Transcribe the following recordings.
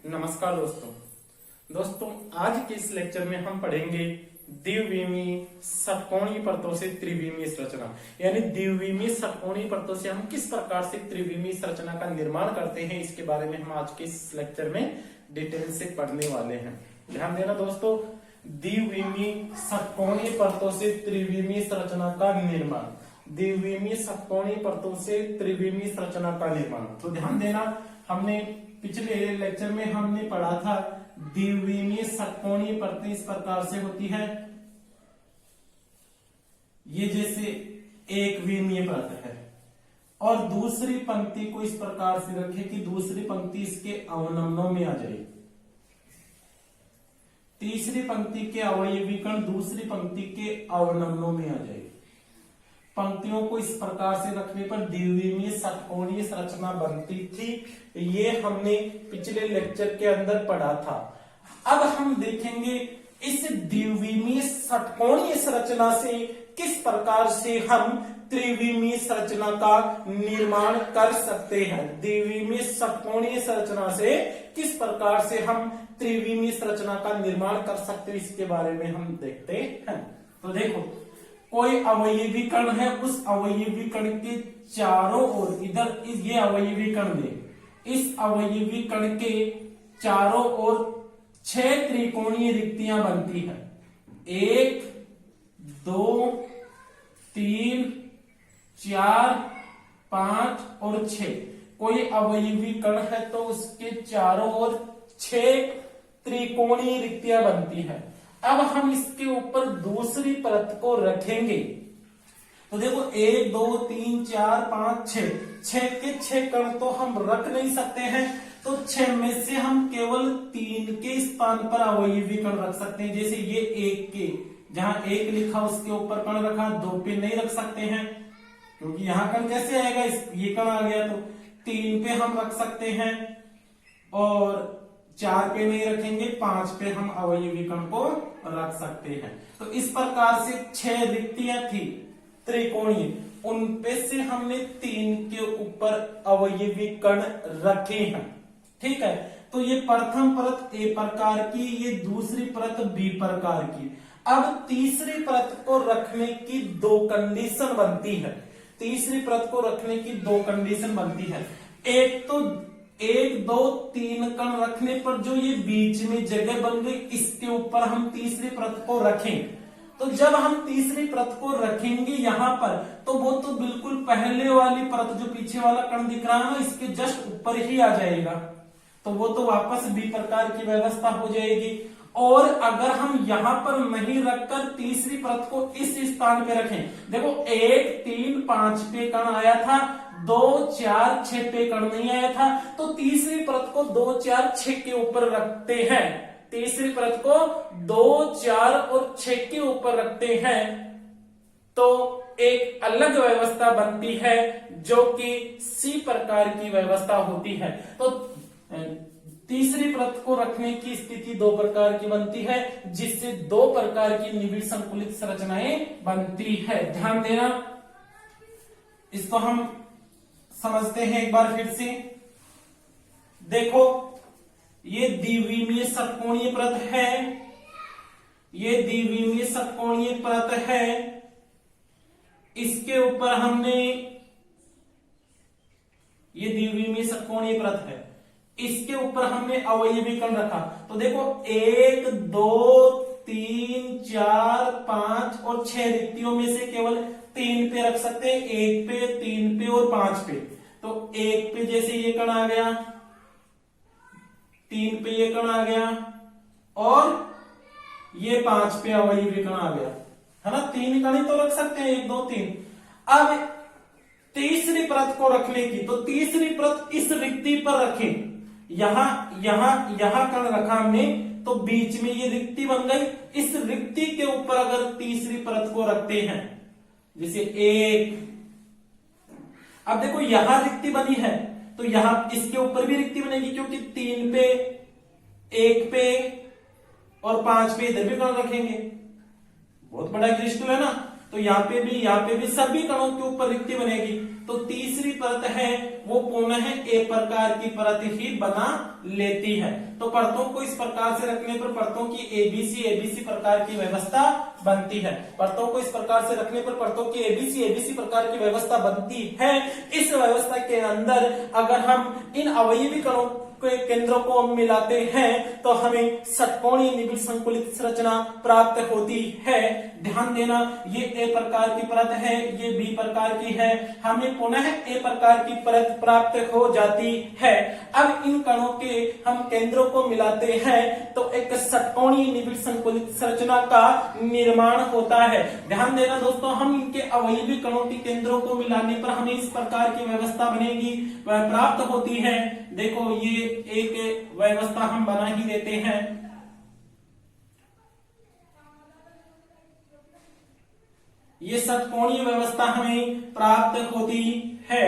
नमस्कार दोस्तों आज के इस लेक्चर में हम पढ़ेंगे द्विविमीय षटकोणीय परतों से त्रिविमीय संरचना। यानी द्विविमीय षटकोणीय परतों से हम किस प्रकार से त्रिविमीय संरचना का निर्माण करते हैं, इसके बारे में हम आज के इस लेक्चर में डिटेल से पढ़ने वाले हैं। ध्यान देना दोस्तों, द्विविमीय षटकोणीय परतों से त्रिविमीय संरचना का निर्माण, द्विविमीय षटकोणीय परतों से त्रिविमीय संरचना का निर्माण। तो ध्यान देना, हमने पिछले लेक्चर में हमने पढ़ा था द्विविमीय षटकोणीय परतें इस प्रकार से होती है। ये जैसे एक विमीय परत है और दूसरी पंक्ति को इस प्रकार से रखें कि दूसरी पंक्ति इसके अवनमनों में आ जाए। तीसरी पंक्ति के अवयवी कण दूसरी पंक्ति के अवनमनों में आ जाए। पंक्तियों को इस प्रकार से रखने पर द्विविमीय षटकोणीय संरचना बनती थी। ये हमने पिछले लेक्चर के अंदर पढ़ा था। अब हम देखेंगे इस द्विविमीय षटकोणीय संरचना से किस प्रकार से हम त्रिविमीय संरचना का निर्माण कर सकते हैं। द्विविमीय षटकोणीय संरचना से किस प्रकार से हम त्रिविमीय संरचना का निर्माण कर सकते हैं, इसके बारे में हम देखते हैं। तो देखो, कोई अवयवी कण है, उस अवयवी कण के चारों ओर, इधर ये अवयवी कण दे, इस अवयवी कण के चारों ओर 6 त्रिकोणीय रिक्तियां बनती है। 1 2 3 4 5 और 6। कोई अवयवी कण है तो उसके चारों ओर 6 त्रिकोणीय रिक्तियां बनती है। अब हम इसके ऊपर दूसरी परत को रखेंगे। तो देखो 1 2 3 4 5 6 के 6 कण तो हम रख नहीं सकते हैं, तो 6 में से हम केवल 3 के स्थान पर अवयवी कण रख सकते हैं। जैसे ये 1 के, जहां 1 लिखा उसके ऊपर कण रखा, 2 पे नहीं रख सकते हैं क्योंकि यहां कण कैसे आएगा, ये कण आ गया। तो 3 पे हम रख सकते हैं और 4 पे नहीं रखेंगे, 5 पे हम अवयवी कण को रख सकते हैं। तो इस प्रकार से 6 रिक्तियां थी त्रिकोणीय, उन पे से हमने 3 के ऊपर अवयवी कण रखे हैं। ठीक है, तो ये प्रथम परत ए प्रकार की, ये दूसरी परत बी प्रकार की। अब तीसरी परत को रखने की 2 कंडीशन बनती है। तीसरी परत को रखने की 2 कंडीशन बनती है। एक तो 1 2 3 कण रखने पर जो ये बीच में जगह बन गई, इसके ऊपर हम तीसरी परत को रखें। तो जब हम तीसरी परत को रखेंगे यहां पर, तो वो तो बिल्कुल पहले वाली परत, जो पीछे वाला कण दिख रहा है ना, इसके जस्ट ऊपर ही आ जाएगा। तो वो तो वापस बी प्रकार की व्यवस्था हो जाएगी। और अगर हम यहां पर नहीं रखकर तीसरी परत को इस स्थान पे रखें, देखो 1 3 5 पे कण आया था, 2 4 6 पे कण नहीं आया था, तो तीसरी परत को 2 4 6 के ऊपर रखते हैं। तीसरी परत को 2 4 और 6 के ऊपर रखते हैं तो एक अलग व्यवस्था बनती है जो कि सी प्रकार की व्यवस्था होती है। तो तीसरी परत को रखने की स्थिति 2 प्रकार की बनती है, जिससे 2 प्रकार की निबिड़ संकुलित संरचनाएं बनती है। ध्यान देना, इसको हम समझते हैं एक बार फिर से। देखो, ये द्विविमीय षटकोणीय परत है, ये द्विविमीय षटकोणीय परत है। इसके ऊपर हमने, ये द्विविमीय षटकोणीय परत है, इसके ऊपर हमने अवयवी कण रखा। तो देखो 1 2 3 4 5 और 6 रिक्तियों में से केवल 3 पे रख सकते हैं, 1 पे 3 पे और 5 पे। तो 1 पे जैसे ये कण आ गया, 3 पे ये कण आ गया और ये 5 पे अवयवी कण आ गया, है ना। 3 कण ही तो रख सकते हैं, 1 2 3। अब तीसरी परत को रखने की, तो तीसरी परत इस रिक्ति पर रखें। यहां कण रखा हमने, तो बीच में ये रिक्ति बन गई। इस रिक्ति के ऊपर अगर तीसरी परत को रखते हैं, जैसे 1, अब देखो यहां रिक्ति बनी है, तो यहां इसके ऊपर भी रिक्ति बनेगी क्योंकि 3 पे 1 पे और 5 पे इधर भी कण रखेंगे। बहुत बड़ा क्रिस्टल है ना, तो यहाँ पे भी सभी कणों के ऊपर रिक्ति बनेगी। तो तीसरी परत है वो पुनः ए प्रकार की परत ही बना लेती है। तो परतों को इस प्रकार से रखने पर परतों की एबीसी प्रकार की व्यवस्था बनती है। परतों को इस प्रकार से रखने पर परतों की एबीसी प्रकार की व्यवस्था बनती है। इस व्यवस्था के अंदर अगर हम इन अवयवी कणों के केंद्रों को हम मिलाते हैं तो हमें षटकोणीय निबिड़ संकुलित संरचना प्राप्त होती है। ध्यान देना, ये ए प्रकार की परत है, ये बी प्रकार की है, हमें पुनः ए प्रकार की परत प्राप्त हो जाती है। अब इन कणों के हम केंद्रों को मिलाते हैं तो एक षटकोणीय निबिड़ संकुलित संरचना का निर्माण होता है। ध्यान देना दोस्तों, हम इनके अवयवी कणों के केंद्रों को मिलाने पर हमें इस प्रकार की व्यवस्था बनेगी, वह प्राप्त होती है। देखो ये एक व्यवस्था हम बना ही देते हैं। ये षटकोणीय व्यवस्था हमें प्राप्त होती है।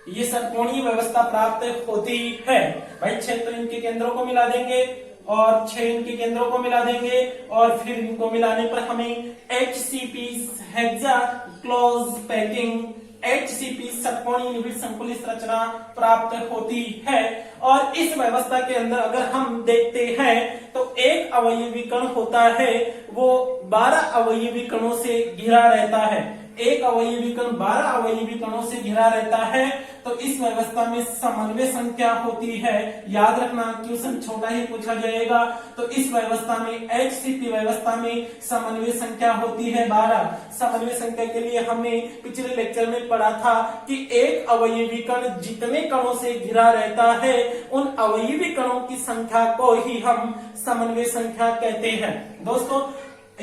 ये षटकोणीय व्यवस्था प्राप्त होती है। भाई 6 तो इनके केंद्रों को मिला देंगे और 6 इनके केंद्रों को मिला देंगे और फिर इनको मिलाने पर हमें HCP hexa close packing HCP षटकोणीय निबिड़ संकुलित संरचना प्राप्त होती है। और इस व्यवस्था के अंदर अगर हम देखते हैं तो एक अवयवी कण होता है वो 12 अवयवी कणों से घिरा रहता है। एक अवयवी कण 12 अवयवी कणों से घिरा रहता है। तो इस व्यवस्था में समन्वय संख्या होती है। याद रखना, क्वेश्चन छोटा ही पूछा जाएगा। तो इस व्यवस्था में HCP व्यवस्था में समन्वय संख्या होती है 12। समन्वय संख्या के लिए हमने पिछले लेक्चर में पढ़ा था कि एक अवयवी कण जितने कणों से घिरा रहता है उन अवयवी कणों की संख्या को ही हम समन्वय संख्या कहते हैं। दोस्तों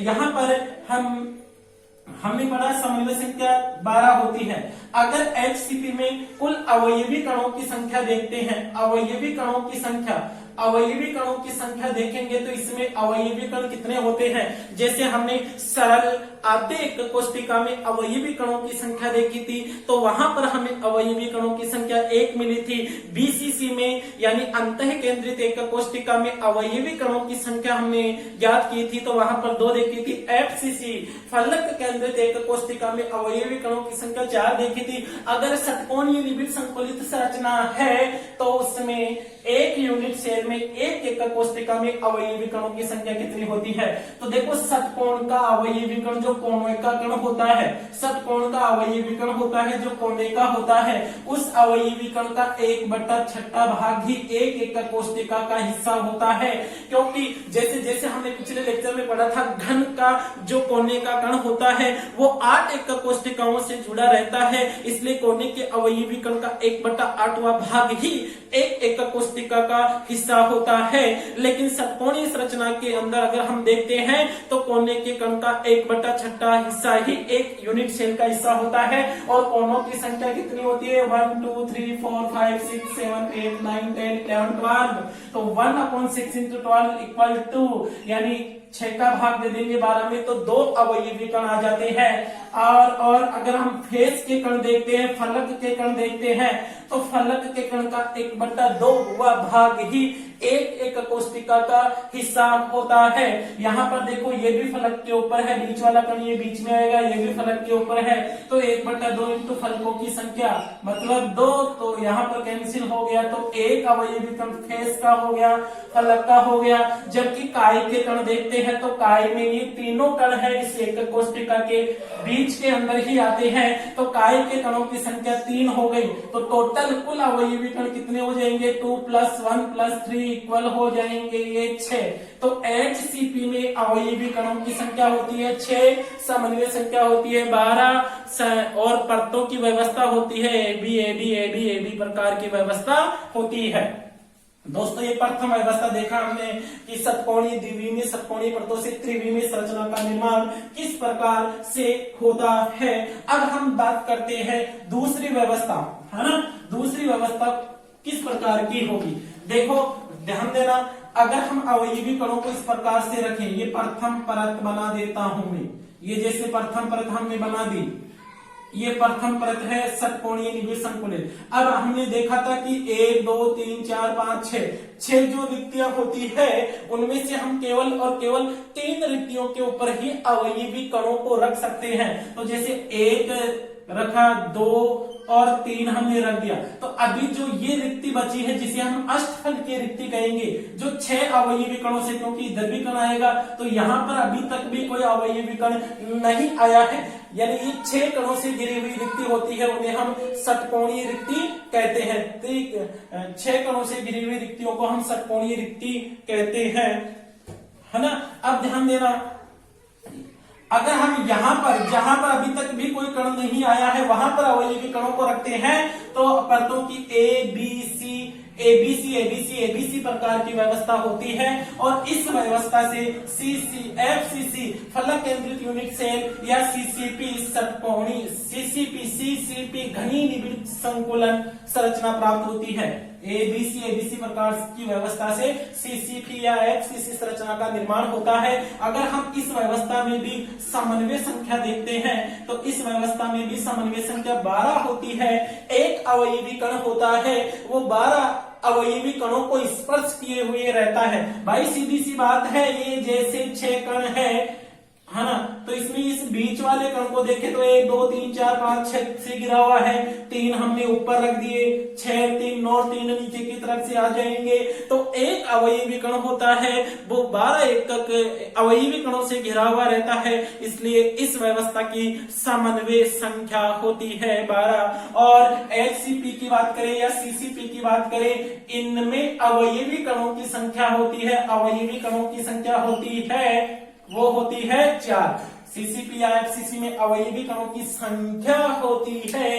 यहाँ पर हमने पढ़ा समन्वय संख्या 12 होती है। अगर HCP में कुल अवयवी कणों की संख्या देखते हैं, अवयवी कणों की संख्या देखेंगे तो इसमें अवयवी कण कितने होते हैं। जैसे हमने सरल आद्य कोष्टिका में अवयवी कणों की संख्या देखी थी तो वहां पर हमें अवयवी कणों की संख्या 1 मिली थी। BCC में यानी अंतः केंद्रित एक कोष्टिका में अवयवी कणों की संख्या हमने ज्ञात की थी तो वहां पर 2 देखी थी। FCC फलक केंद्रित एक कोष्टिका में अवयवी कणों की संख्या 4 देखी थी। अगर षटकोणीय निबिड़ संकुलित संरचना है तो उसमें एक यूनिट सेल में एक कोष्टिका में अवयवी कणों की संख्या कितनी होती है। तो देखो षटकोण का अवयवी कण जो कोणे का कण होता है, षटकोण का अवयवी कण होता है जो कोणे का होता है, उस अवयवी कण का 1/6 भाग ही एक कोष्टिका का हिस्सा होता है। क्योंकि जैसे जैसे हमने पिछले लेक्चर में पढ़ा था घन का जो कोने का कण होता है वो 8 कोष्टिकाओं से जुड़ा रहता है, इसलिए कोने के अवयवी कण का 1/8वां भाग ही एक कोष्टिका का हिस्सा होता है। लेकिन षटकोणीय संरचना के अंदर अगर हम देखते हैं तो कोने के कण का 1/6 हिस्सा ही एक यूनिट सेल का हिस्सा होता है। और कोनों की संख्या कितनी होती है 1 2 3 4 5 6 7 8 9 10 11 12। तो 1/6 × 12 इक्वल टू यानी 6 का भाग दे देंगे 12 में तो 2 अवयवी कण आ जाते हैं। और अगर हम फेस के कण देखते हैं, फलक के कण देखते हैं तो फलक के कण का 1/2वां भाग ही एक कोष्टिका का हिस्सा होता है। यहाँ पर देखो ये भी फलक के ऊपर है, बीच वाला कण ये बीच में आएगा, ये भी फलक के ऊपर है तो 1/2 इंटू फलकों की संख्या मतलब 2। तो यहाँ पर कैंसिल हो गया तो एक अवयवी कण फेस का हो गया, फलक का हो गया। जबकि काय के कण देखते हैं तो काय में ये तीनों कण है इस एक कोष्टिका के बीच के अंदर ही आते हैं तो काय के कणों की संख्या 3 हो गई। तो टोटल कुल अवयवी कण कितने हो जाएंगे 2 + 1 + 3 इक्वल हो जाएंगे ये 6। तो HCP में अवयवी कणों की संख्या होती है 6, समन्वय संख्या होती है 12 और परतों की व्यवस्था होती है AB प्रकार की व्यवस्था होती है। दोस्तों ये प्रथम व्यवस्था देखा हमने कि षटकोणीय द्विविमीय षटकोणीय परतों से त्रिविमीय संरचना का निर्माण किस प्रकार से होता है। अब हम बात करते हैं दूसरी व्यवस्था, है ना। दूसरी व्यवस्था किस प्रकार की होगी, देखो ध्यान देना। अगर हम अवयवी कणों को इस प्रकार से रखें, ये प्रथम परत बना देता हूं मैं, ये जैसे प्रथम परत हमने बना दी, ये प्रथम परत है षटकोणीय निबिड़ संकुलित। अब हमने देखा था कि 1 2 3 4 5 6 जो रिक्तियां होती है उनमें से हम केवल और केवल 3 रिक्तियों के ऊपर ही अवयवी कणों को रख सकते हैं। तो जैसे 1 रखा, 2 और 3 हमने रख दिया। तो अभी जो ये रिक्ति बची है जिसे हम अष्टफल की रिक्ति कहेंगे, जो 6 अवयवी कणों से, क्योंकि इधर भी कण आएगा तो यहाँ पर अभी तक भी कोई अवयवी कण नहीं आया है, यानी ये 6 कणों से घिरी हुई रिक्ति होती है, उन्हें हम षटकोणीय रिक्ति कहते हैं। तो 6 कणों से घिरी हुई रिक्तियों को हम षटकोणीय रिक्ति कहते हैं, है ना। अब ध्यान देना, अगर हम यहाँ पर जहां पर अभी तक भी कोई कण नहीं आया है वहां पर अवयवी कणों को रखते हैं तो परतों की एबीसी प्रकार की व्यवस्था होती है, और इस व्यवस्था से एफसीसी फलक केंद्रित यूनिट सेल या सीसीपी षटकोणी सीसीपी घनी निबिड़ संकुलन संरचना प्राप्त होती है। एबीसी प्रकार की व्यवस्था से सीसीपी या एफसीसी संरचना का निर्माण होता है। अगर हम इस व्यवस्था में भी समन्वय संख्या देखते हैं तो इस व्यवस्था में भी समन्वय संख्या 12 होती है। एक अवयवी कण होता है वो 12 अवयवी कणों को स्पर्श किए हुए रहता है। भाई सीधी सी बात है, ये जैसे 6 कण है ना, तो इसमें इस बीच वाले कण को देखें तो 1 2 3 4 5 6 से गिरा हुआ है, 3 हमने ऊपर रख दिए, 6 3 और 3 नीचे की तरफ से आ जाएंगे। तो एक अवयवी कण होता है वो 12 एकक अवयवी कणों से घिरा हुआ रहता है, इसलिए इस व्यवस्था की समन्वय संख्या होती है 12। और एचसीपी की बात करें या सीसीपी की बात करें, इनमें अवयवी कणों की संख्या होती है, अवयवी कणों की संख्या होती है वो होती है 4। सीसीपी या एफसीसी में अवयवी कणों की संख्या होती है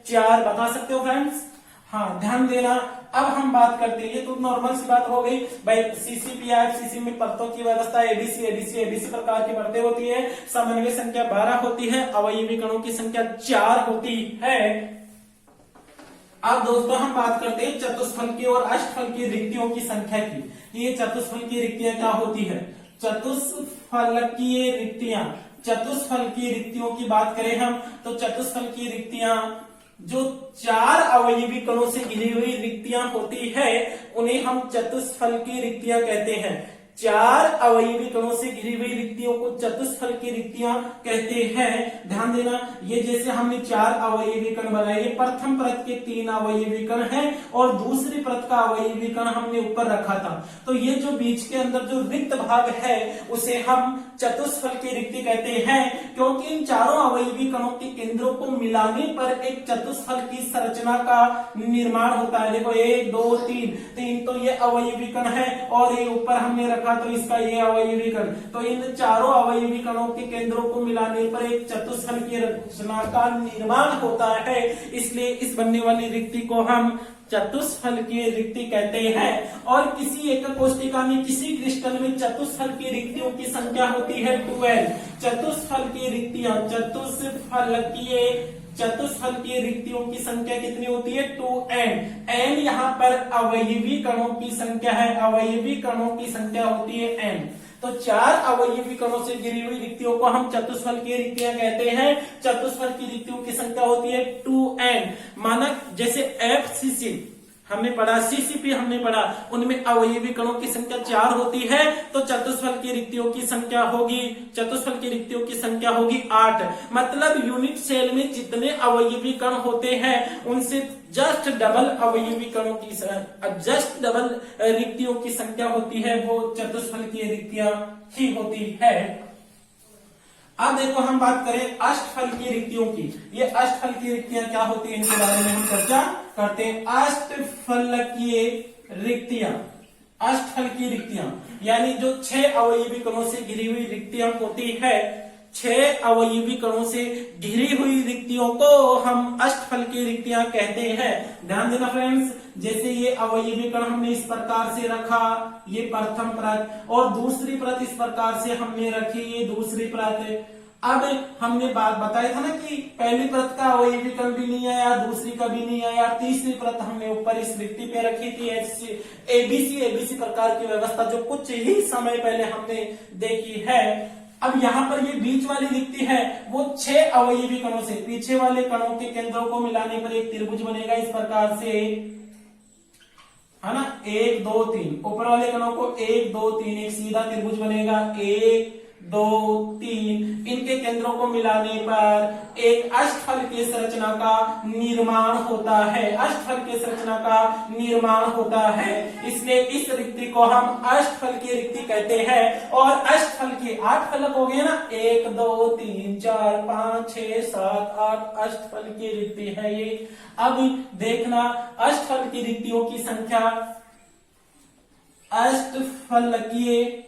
4। बता सकते हो फ्रेंड्स? हाँ, ध्यान देना। अब हम बात करते हैं, ये तो नॉर्मल सी बात हो गई भाई। सीसीपी या एफसीसी में परतों की व्यवस्था एबीसी प्रकार की परतें होती है, समन्वय संख्या 12 होती है, अवयवी कणों की संख्या 4 होती है। अब दोस्तों हम बात करते हैं चतुष्फल की और अष्टफल की रिक्तियों की संख्या की। ये चतुष्फल की रिक्तियां क्या होती है? चतुष्फलकीय रिक्तियां, चतुष्फल की रिक्तियों की बात करें हम तो चतुष्फल की रिक्तियां जो 4 अवयवी कणों से घिरी हुई रिक्तियां होती है उन्हें हम चतुष्फल की रिक्तियां कहते हैं। 4 अवयवी कणों से घिरी हुई रिक्तियों को चतुष्फल की रिक्तियां कहते हैं। ध्यान देना, ये जैसे हमने 4 अवयवी कण बनाए, ये प्रथम परत के 3 अवयवी कण हैं और दूसरी परत का अवयवी कण हमने ऊपर रखा था। तो ये जो बीच के अंदर जो रिक्त भाग है उसे हम चतुष्फल की रिक्ति कहते हैं, क्योंकि इन चारों अवयवी कणों के केंद्रों को मिलाने पर एक चतुष्फल की संरचना का निर्माण होता है। देखो 1 2 3 तो ये अवयवी कण है और ये ऊपर हमने रखा तो इसका ये अवयवी कण, तो इन चारों अवयवी कणों के केंद्रों को मिलाने पर एक चतुष्फल की रचना का निर्माण होता है, इसलिए इस बनने वाली रिक्ति को हम चतुष्फल की रिक्ति कहते हैं। और किसी एक कोष्टिका में किसी क्रिस्टल में चतुष्फल की रिक्तियों की संख्या होती है 12। चतुष्फल की रिक्तियां, चतुष्फल की रिक्तियों की संख्या कितनी होती है? 2n। n यहाँ पर अवयवी कणों की संख्या है, अवयवी कणों की संख्या होती है n। तो 4 अवयवी कणों से घिरी हुई रिक्तियों को हम चतुष्फल की रिक्तियां कहते हैं। चतुष्फल की रिक्तियों की संख्या होती है 2n। मानक जैसे एफसीसी हमने पढ़ा, सीसीपी हमने पढ़ा, उनमें अवयवी कणों की संख्या 4 होती है, तो चतुष्फल की रिक्तियों की संख्या होगी 8। मतलब यूनिट सेल में जितने अवयवी कण होते हैं उनसे जस्ट डबल अवयवी कणों की, जस्ट डबल रिक्तियों की संख्या होती है, वो चतुष्फल की रिक्तियां ही होती है। अब देखो हम बात करें अष्टफल की रिक्तियों की। ये अष्टफल की रिक्तियां क्या होती है इनके बारे में हम चर्चा करते हैं। अष्टफलकीय रिक्तियां, अष्टफल की रिक्तियां यानी जो 6 अवयवी कणों से घिरी हुई रिक्तियां होती है, 6 अवयवी कणों से घिरी हुई रिक्तियों को हम अष्टफल की रिक्तियां कहते हैं। ध्यान देना फ्रेंड्स, जैसे ये अवयवी कण हमने इस प्रकार से रखा, ये प्रथम परत, और दूसरी परत इस प्रकार से हमने रखी, ये दूसरी परत। अब हमने बात बताया था ना कि पहली परत का अवयवी कण भी नहीं आया, दूसरी का भी नहीं आया, तीसरी परत हमने ऊपर इस रिक्ति पे रखी थी, एबीसी प्रकार की व्यवस्था जो कुछ ही समय पहले हमने देखी है। अब यहाँ पर ये बीच वाली रिक्ति है वो 6 अवयवी कणों से, पीछे वाले कणों के केंद्रों को मिलाने पर एक त्रिभुज बनेगा इस प्रकार से, है ना, 1 2 3, ऊपर वाले कणों को 1 2 3 एक सीधा त्रिभुज बनेगा, 1 2 3, इनके केंद्रों को मिलाने पर एक अष्टफल की संरचना का निर्माण होता है, अष्टफल की संरचना का निर्माण होता है। इसलिए इस रिक्ति को हम अष्टफल की रिक्ति कहते हैं। और अष्टफल के 8 फलक हो गए ना, 1 2 3 4 5 6 7 8 अष्टफल की रिक्ति है ये। अब देखना अष्टफल की रिक्तियों की संख्या, अष्टफलकीय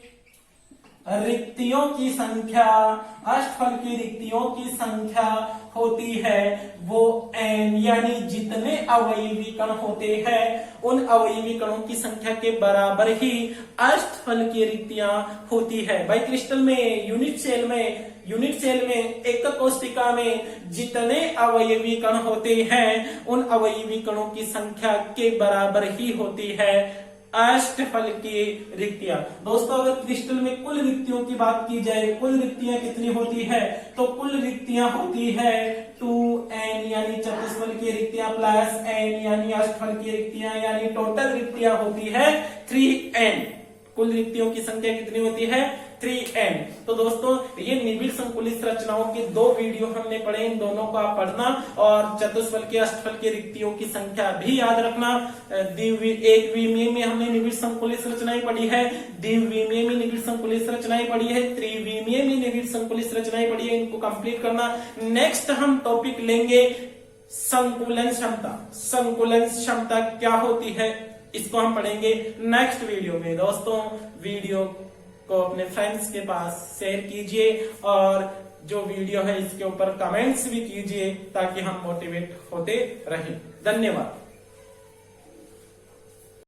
रिक्तियों की संख्या, अष्टफल की रिक्तियों की संख्या होती है वो n, यानी जितने अवयवी कण होते हैं उन अवयवी कणों की संख्या के बराबर ही अष्टफल की रिक्तियां होती है। भाई क्रिस्टल में, यूनिट सेल में एक कोशिका में जितने अवयवी कण होते हैं उन अवयवी कणों की संख्या के बराबर ही होती है अष्टफल की रिक्तियां। दोस्तों अगर क्रिस्टल में कुल रिक्तियों की बात की जाए, कुल रिक्तियां कितनी होती है, तो कुल रिक्तियां होती है 2n, यानी चतुष्फल की रिक्तियां प्लस n यानी अष्टफल की रिक्तियां, यानी टोटल रिक्तियां होती है 3n। कुल रिक्तियों की संख्या कितनी होती है 3n। तो दोस्तों ये निबिड़ संकुलित संरचनाओं के 2 वीडियो हमने पढ़े, इन दोनों को आप पढ़ना और चतुष्फल के अष्टफल के रिक्तियों की संख्या भी याद रखना। एक विमीय में हमने निबिड़ संकुलित संरचनाएं पढ़ी है, द्विविमीय में निबिड़ संकुलित संरचनाएं पढ़ी है, त्रिविमीय में निबिड़ संकुलित संरचनाएं पढ़ी है, इनको कंप्लीट करना। नेक्स्ट हम टॉपिक लेंगे संकुलन क्षमता। संकुलन क्षमता क्या होती है इसको हम पढ़ेंगे नेक्स्ट वीडियो में। दोस्तों वीडियो को अपने फ्रेंड्स के पास शेयर कीजिए और जो वीडियो है इसके ऊपर कमेंट्स भी कीजिए ताकि हम मोटिवेट होते रहें। धन्यवाद।